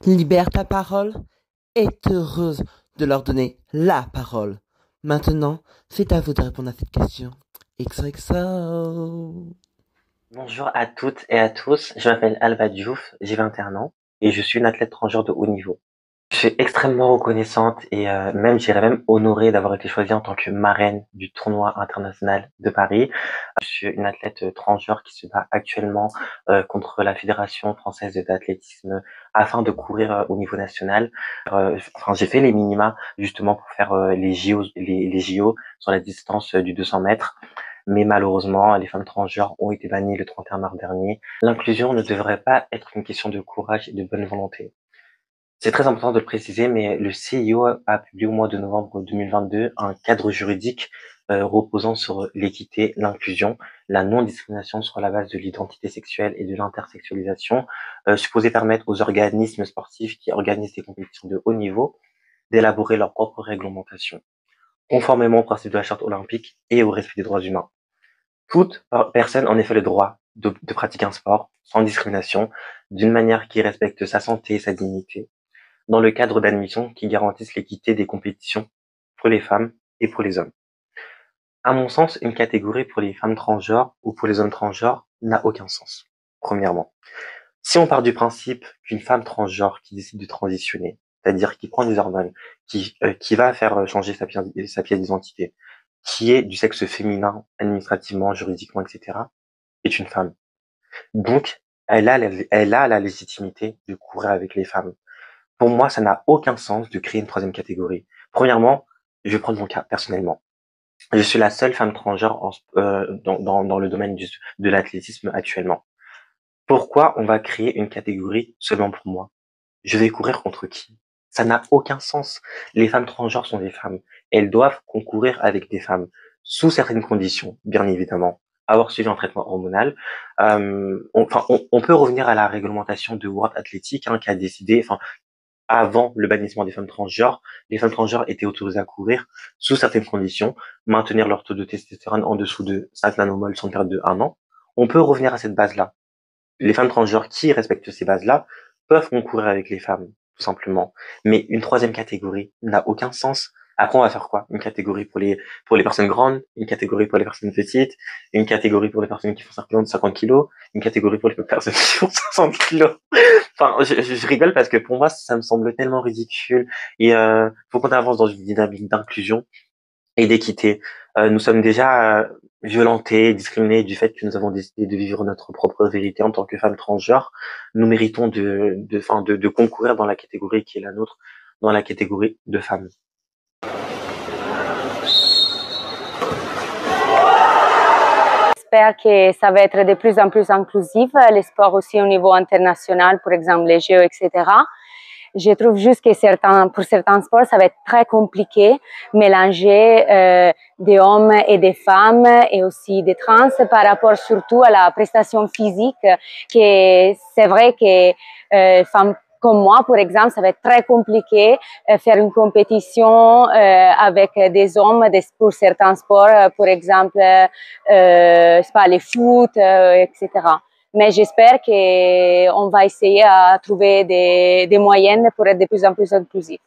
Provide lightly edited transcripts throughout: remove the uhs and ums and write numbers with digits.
Libère ta parole, est heureuse de leur donner la parole. Maintenant, c'est à vous de répondre à cette question. XOXO. Bonjour à toutes et à tous, je m'appelle Alba Diouf, j'ai 21 ans et je suis une athlète transgenre de haut niveau. Je suis extrêmement reconnaissante et même, j'irais même honorée d'avoir été choisie en tant que marraine du tournoi international de Paris. Je suis une athlète transgenre qui se bat actuellement contre la Fédération française d'athlétisme afin de courir au niveau national. J'ai fait les minima justement pour faire les JO, les JO sur la distance du 200 mètres. Mais malheureusement, les femmes transgenres ont été bannies le 31 mars dernier. L'inclusion ne devrait pas être une question de courage et de bonne volonté. C'est très important de le préciser, mais le CIO a publié au mois de novembre 2022 un cadre juridique reposant sur l'équité, l'inclusion, la non-discrimination sur la base de l'identité sexuelle et de l'intersexualisation, supposé permettre aux organismes sportifs qui organisent des compétitions de haut niveau d'élaborer leur propre réglementation, conformément aux principes de la Charte olympique et au respect des droits humains. Toute personne a en effet le droit de pratiquer un sport sans discrimination, d'une manière qui respecte sa santé et sa dignité, dans le cadre d'admission qui garantissent l'équité des compétitions pour les femmes et pour les hommes. À mon sens, une catégorie pour les femmes transgenres ou pour les hommes transgenres n'a aucun sens, premièrement. Si on part du principe qu'une femme transgenre qui décide de transitionner, c'est-à-dire qui prend des hormones, qui va faire changer sa pièce d'identité, qui est du sexe féminin, administrativement, juridiquement, etc., est une femme. Donc, elle a la légitimité de courir avec les femmes. Pour moi, ça n'a aucun sens de créer une troisième catégorie. Premièrement, je vais prendre mon cas personnellement. Je suis la seule femme transgenre dans le domaine de l'athlétisme actuellement. Pourquoi on va créer une catégorie seulement pour moi? Je vais courir contre qui? Ça n'a aucun sens. Les femmes transgenres sont des femmes. Elles doivent concourir avec des femmes, sous certaines conditions, bien évidemment. Avoir suivi un traitement hormonal. On peut revenir à la réglementation de World Athletic, qui a décidé, avant le bannissement des femmes transgenres, les femmes transgenres étaient autorisées à courir sous certaines conditions, maintenir leur taux de testostérone en dessous de 5 nanomoles sur une période de 1 an. On peut revenir à cette base-là. Les femmes transgenres qui respectent ces bases-là peuvent concourir avec les femmes, tout simplement. Mais une troisième catégorie n'a aucun sens. Après, on va faire quoi? Une catégorie pour les personnes grandes, une catégorie pour les personnes petites, une catégorie pour les personnes qui font 50 kilos, une catégorie pour les personnes qui font 60 kilos. Je rigole parce que pour moi, ça me semble tellement ridicule. Et faut qu'on avance dans une dynamique d'inclusion et d'équité. Nous sommes déjà violentés, discriminés du fait que nous avons décidé de vivre notre propre vérité en tant que femmes transgenres. Nous méritons de concourir dans la catégorie qui est la nôtre, dans la catégorie de femmes. J'espère que ça va être de plus en plus inclusif, les sports aussi au niveau international, par exemple les Jeux, etc. Je trouve juste que pour certains sports, ça va être très compliqué, mélanger des hommes et des femmes et aussi des trans par rapport surtout à la prestation physique, que c'est vrai que femmes comme moi, par exemple, ça va être très compliqué faire une compétition avec des hommes pour certains sports, par exemple, c'est pas les foot, etc. Mais j'espère qu'on va essayer à trouver des moyens pour être de plus en plus inclusif.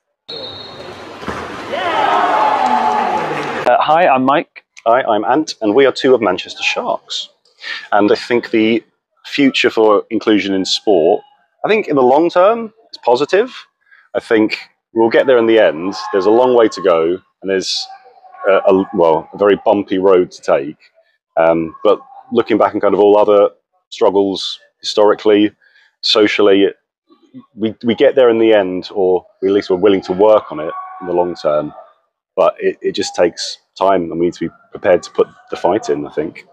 Hi, I'm Mike. Hi, I'm Ant, and we are two of Manchester Sharks. And I think the future for inclusion in sport, I think in the long term, it's positive. I think we'll get there in the end. There's a long way to go, and there's a very bumpy road to take. But looking back on kind of all other struggles historically, socially, we get there in the end, or at least we're willing to work on it in the long term. But it just takes time, and we need to be prepared to put the fight in, I think.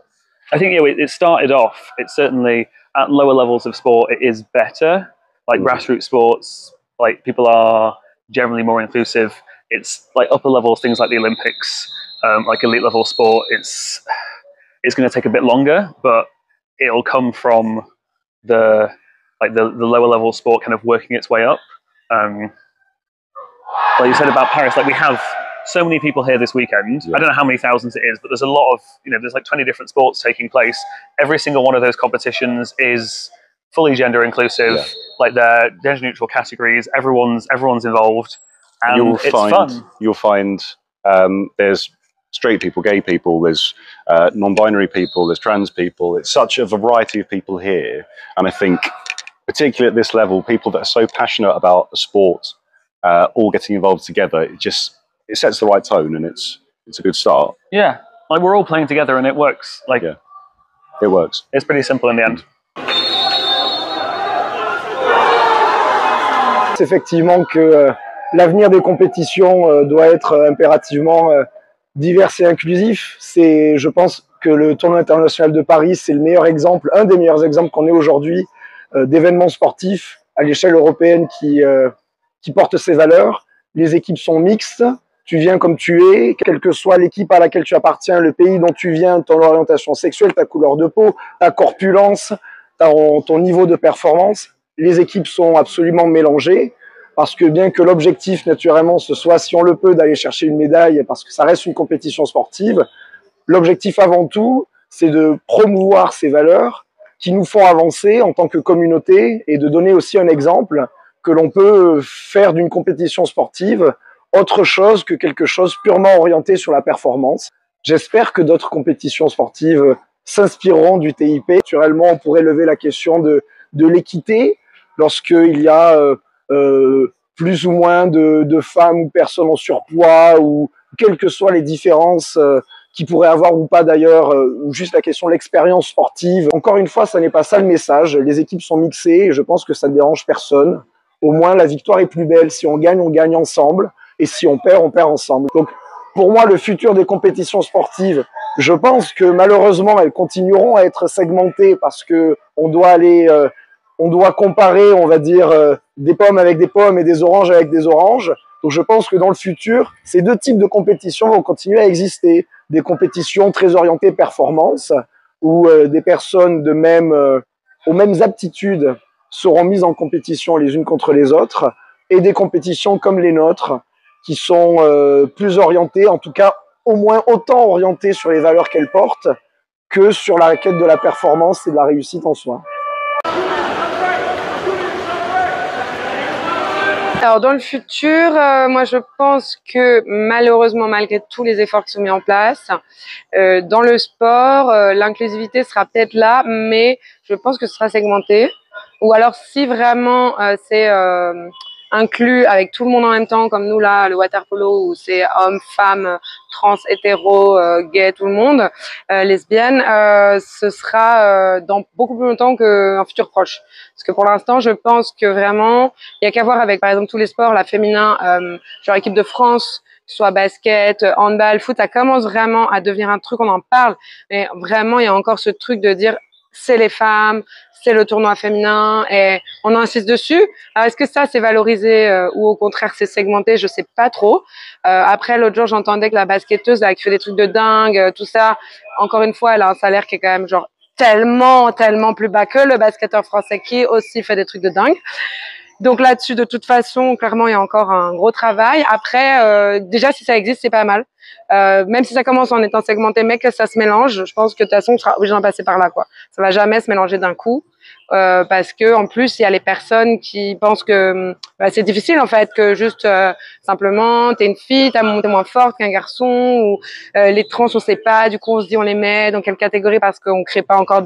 I think it started off, it's certainly at lower levels of sport, it is better. Like grassroots sports, like people are generally more inclusive. It's like upper levels, things like the Olympics, like elite level sport, it's going to take a bit longer, but it'll come from the lower level sport kind of working its way up. Like you said about Paris, like we have so many people here this weekend. Yeah. I don't know how many thousands it is, but there's a lot of, there's like 20 different sports taking place. Every single one of those competitions is fully gender inclusive. Yeah. Like they're gender neutral categories. Everyone's involved, and it's fun. You'll find there's straight people, gay people, there's non-binary people, there's trans people. It's such a variety of people here, and I think, particularly at this level, people that are so passionate about a sport, all getting involved together, it sets the right tone, and it's a good start. Yeah, like we're all playing together, and it works. Like yeah, it works. It's pretty simple in the end. C'est effectivement que l'avenir des compétitions doit être impérativement divers et inclusif. Je pense que le tournoi international de Paris, c'est le meilleur exemple, un des meilleurs exemples qu'on ait aujourd'hui d'événements sportifs à l'échelle européenne qui portent ces valeurs. Les équipes sont mixtes, tu viens comme tu es, quelle que soit l'équipe à laquelle tu appartiens, le pays dont tu viens, ton orientation sexuelle, ta couleur de peau, ta corpulence, ton niveau de performance. Les équipes sont absolument mélangées parce que bien que l'objectif naturellement ce soit, si on le peut, d'aller chercher une médaille parce que ça reste une compétition sportive, l'objectif avant tout, c'est de promouvoir ces valeurs qui nous font avancer en tant que communauté et de donner aussi un exemple que l'on peut faire d'une compétition sportive autre chose que quelque chose purement orienté sur la performance. J'espère que d'autres compétitions sportives s'inspireront du TIP. Naturellement, on pourrait lever la question de l'équité lorsqu'il y a plus ou moins de femmes ou personnes en surpoids ou quelles que soient les différences qui pourraient avoir ou pas d'ailleurs, ou juste la question de l'expérience sportive. Encore une fois, ça n'est pas ça le message. Les équipes sont mixées et je pense que ça ne dérange personne. Au moins, la victoire est plus belle. Si on gagne ensemble. Et si on perd ensemble. Donc, pour moi, le futur des compétitions sportives, je pense que malheureusement, elles continueront à être segmentées parce que on doit comparer, on va dire, des pommes avec des pommes et des oranges avec des oranges. Donc, je pense que dans le futur, ces deux types de compétitions vont continuer à exister. Des compétitions très orientées performance, où des personnes aux mêmes aptitudes seront mises en compétition les unes contre les autres, et des compétitions comme les nôtres, qui sont plus orientées, en tout cas au moins autant orientées sur les valeurs qu'elles portent que sur la quête de la performance et de la réussite en soi. Alors dans le futur, moi je pense que malheureusement, malgré tous les efforts qui sont mis en place, dans le sport, l'inclusivité sera peut-être là, mais je pense que ce sera segmenté. Ou alors si vraiment c'est inclus avec tout le monde en même temps, comme nous là, le waterpolo, où c'est hommes, femmes, trans, hétéros, gays, tout le monde, lesbiennes, ce sera dans beaucoup plus longtemps qu'un futur proche. Parce que pour l'instant, je pense que vraiment, il y a qu'à voir avec, par exemple, tous les sports, la féminin, genre équipe de France, soit basket, handball, foot, ça commence vraiment à devenir un truc, on en parle, mais vraiment, il y a encore ce truc de dire, c'est les femmes, c'est le tournoi féminin et on insiste dessus. Alors, est-ce que ça c'est valorisé ou au contraire c'est segmenté? Je sais pas trop. Après l'autre jour j'entendais que la basketteuse a fait des trucs de dingue, tout ça. Encore une fois, elle a un salaire qui est quand même genre tellement plus bas que le basketteur français qui aussi fait des trucs de dingue. Donc là-dessus, de toute façon, clairement, il y a encore un gros travail. Après, déjà, si ça existe, c'est pas mal. Même si ça commence en étant segmenté, mais que ça se mélange, je pense que de toute façon, on sera obligé d'en passer par là, quoi. Ça va jamais se mélanger d'un coup. Parce que en plus il y a les personnes qui pensent que c'est difficile en fait, que juste simplement t'es une fille, t'es moins forte qu'un garçon, ou les trans on sait pas, du coup on se dit on les met dans quelle catégorie parce qu'on crée pas encore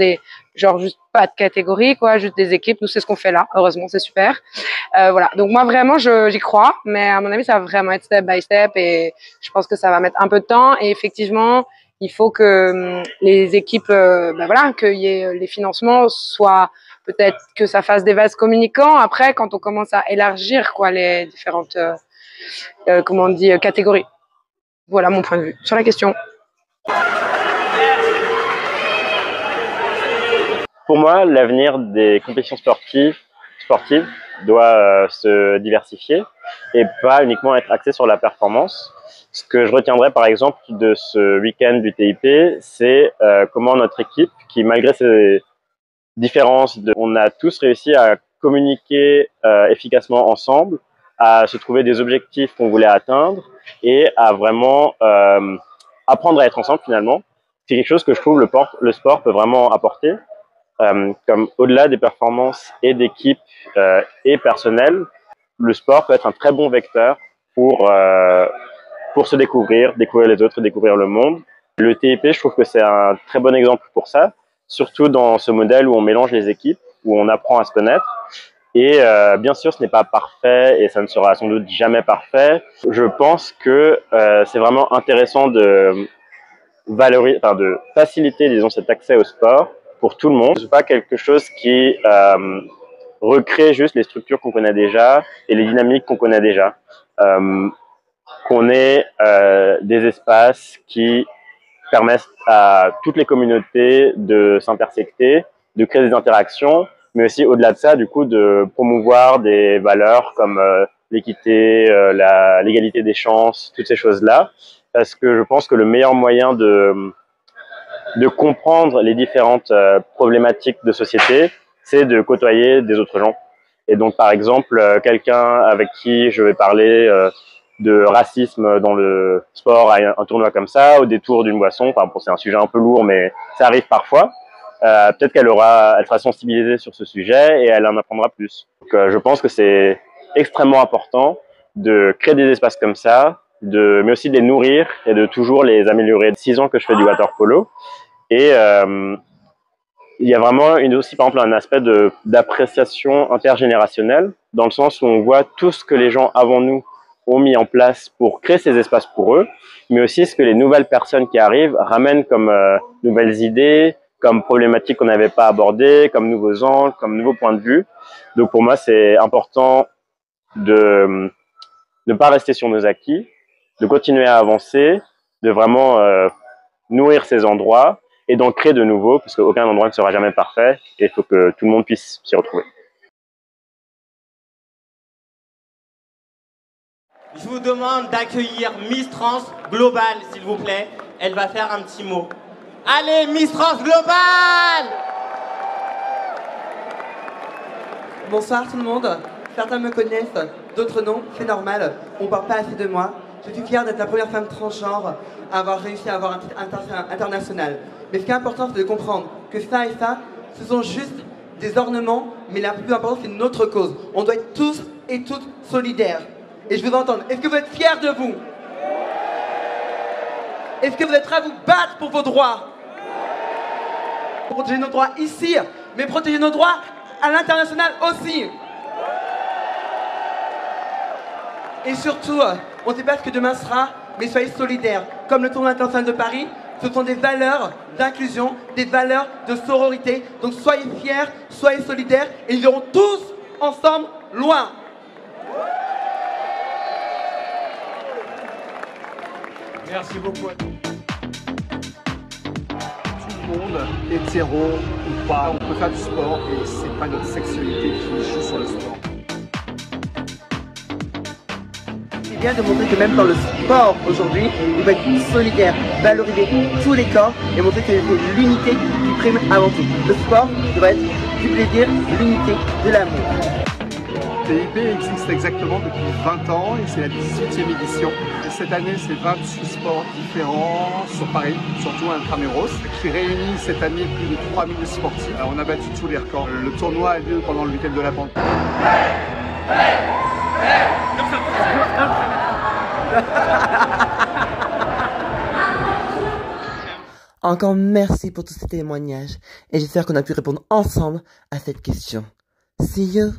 juste pas de catégorie quoi, juste des équipes. Nous c'est ce qu'on fait là, heureusement c'est super. Voilà, donc moi vraiment j'y crois, mais à mon avis ça va vraiment être step by step et je pense que ça va mettre un peu de temps et effectivement il faut que les équipes, voilà, qu'il y ait les financements soient, peut-être que ça fasse des vases communicants. Après, quand on commence à élargir quoi les différentes, catégories. Voilà mon point de vue sur la question. Pour moi, l'avenir des compétitions sportives doit se diversifier et pas uniquement être axé sur la performance. Ce que je retiendrai par exemple de ce week-end du TIP, c'est comment notre équipe, qui malgré ses différences, on a tous réussi à communiquer efficacement ensemble, à se trouver des objectifs qu'on voulait atteindre et à vraiment apprendre à être ensemble finalement. C'est quelque chose que je trouve le sport peut vraiment apporter. comme au-delà des performances et d'équipe et personnelles, le sport peut être un très bon vecteur pour se découvrir les autres, découvrir le monde. Le TIP, je trouve que c'est un très bon exemple pour ça, surtout dans ce modèle où on mélange les équipes, où on apprend à se connaître. Et bien sûr, ce n'est pas parfait et ça ne sera sans doute jamais parfait. Je pense que c'est vraiment intéressant de de faciliter, disons, cet accès au sport pour tout le monde. C'est pas quelque chose qui recrée juste les structures qu'on connaît déjà et les dynamiques qu'on connaît déjà. Qu'on ait des espaces qui permettent à toutes les communautés de s'intersecter, de créer des interactions, mais aussi au-delà de ça, du coup, de promouvoir des valeurs comme l'équité, l'égalité des chances, toutes ces choses-là, parce que je pense que le meilleur moyen de comprendre les différentes problématiques de société, c'est de côtoyer des autres gens. Et donc, par exemple, quelqu'un avec qui je vais parler de racisme dans le sport à un tournoi comme ça, au détour d'une boisson, enfin, bon, c'est un sujet un peu lourd, mais ça arrive parfois. Peut-être qu'elle sera sensibilisée sur ce sujet et elle en apprendra plus. Donc, je pense que c'est extrêmement important de créer des espaces comme ça, mais aussi de les nourrir et de toujours les améliorer. 6 ans que je fais du water polo et il y a vraiment aussi, par exemple, un aspect d'appréciation intergénérationnelle, dans le sens où on voit tout ce que les gens avant nous ont mis en place pour créer ces espaces pour eux, mais aussi ce que les nouvelles personnes qui arrivent ramènent comme nouvelles idées, comme problématiques qu'on n'avait pas abordées, comme nouveaux angles, comme nouveaux points de vue. Donc pour moi, c'est important de ne pas rester sur nos acquis, de continuer à avancer, de vraiment nourrir ces endroits et d'en créer de nouveaux, parce qu'aucun endroit ne sera jamais parfait et il faut que tout le monde puisse s'y retrouver. Je vous demande d'accueillir Miss Trans Global, s'il vous plaît. Elle va faire un petit mot. Allez, Miss Trans Global! Bonsoir tout le monde. Certains me connaissent, d'autres non, c'est normal. On parle pas assez de moi. Je suis fière d'être la première femme transgenre à avoir réussi à avoir un titre international. Mais ce qui est important, c'est de comprendre que ça et ça, ce sont juste des ornements, mais la plus importante, c'est notre cause. On doit être tous et toutes solidaires. Et je veux entendre, est-ce que vous êtes fiers de vous? Est-ce que vous êtes prêts à vous battre pour vos droits? Pour protéger nos droits ici, mais protéger nos droits à l'international aussi. Et surtout, on ne sait pas ce que demain sera, mais soyez solidaires. Comme le tournoi international de Paris, ce sont des valeurs d'inclusion, des valeurs de sororité. Donc soyez fiers, soyez solidaires, et nous irons tous ensemble loin. Merci beaucoup. Tout le monde, hétéro ou pas, on peut faire du sport et c'est pas notre sexualité qui joue sur le sport. C'est bien de montrer que même dans le sport aujourd'hui, on doit être solidaire, valoriser tous les corps et montrer que c'est l'unité qui prime avant tout. Le sport doit être du plaisir, l'unité, de l'amour. TIP existe exactement depuis 20 ans et c'est la 18e édition. Et cette année, c'est 28 sports différents sur Paris, surtout intramuros, qui réunit cette année plus de 3000 sportifs. On a battu tous les records. Le tournoi a lieu pendant le week-end de la Pente. Encore merci pour tous ces témoignages et j'espère qu'on a pu répondre ensemble à cette question. See you!